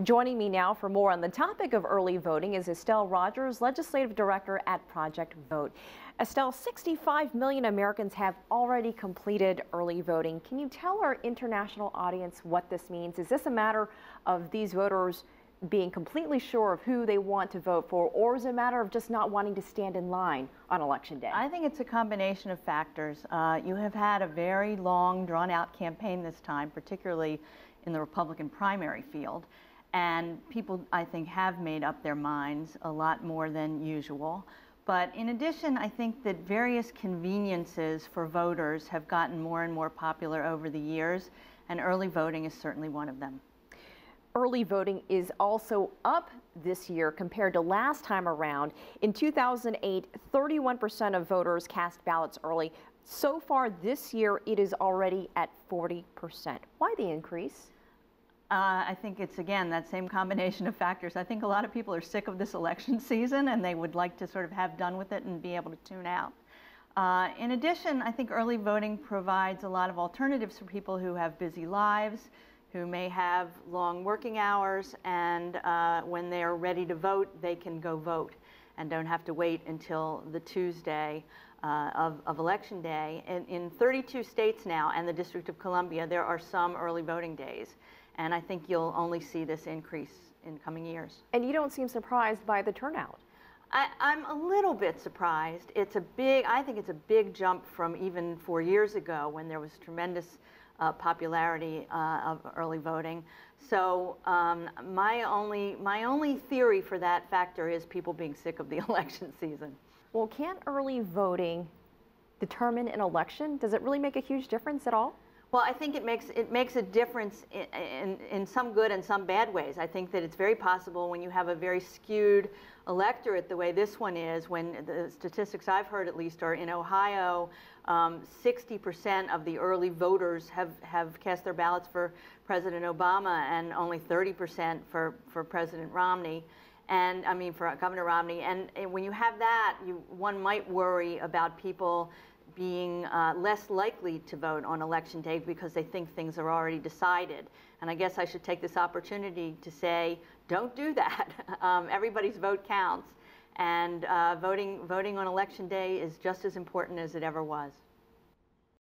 Joining me now for more on the topic of early voting is Estelle Rogers, Legislative Director at Project Vote. Estelle, 65 million Americans have already completed early voting. Can you tell our international audience what this means? Is this a matter of these voters being completely sure of who they want to vote for, or is it a matter of just not wanting to stand in line on Election Day? I think it's a combination of factors. You have had a very long, drawn-out campaign this time, particularly in the Republican primary field. And people, I think, have made up their minds a lot more than usual. But in addition, I think that various conveniences for voters have gotten more and more popular over the years, and early voting is certainly one of them. Early voting is also up this year compared to last time around. In 2008, 31% of voters cast ballots early. So far this year, it is already at 40%. Why the increase? I think it's, again, that same combination of factors. I think a lot of people are sick of this election season and they would like to sort of have done with it and be able to tune out. In addition, I think early voting provides a lot of alternatives for people who have busy lives, who may have long working hours, and when they are ready to vote, they can go vote and don't have to wait until the Tuesday of Election Day. In 32 states now and the District of Columbia, there are some early voting days. And I think you'll only see this increase in coming years. And you don't seem surprised by the turnout. I'm a little bit surprised. I think it's a big jump from even 4 years ago when there was tremendous popularity of early voting. So my only theory for that factor is people being sick of the election season. Well, can't early voting determine an election? Does it really make a huge difference at all? Well, I think it makes a difference in some good and some bad ways. I think that it's very possible when you have a very skewed electorate the way this one is, when the statistics I've heard at least are in Ohio, 60% of the early voters have cast their ballots for President Obama and only 30% for President Romney. And I mean for Governor Romney. And when you have that, one might worry about people being less likely to vote on Election Day because they think things are already decided. And I guess I should take this opportunity to say, don't do that. Everybody's vote counts. And voting on Election Day is just as important as it ever was.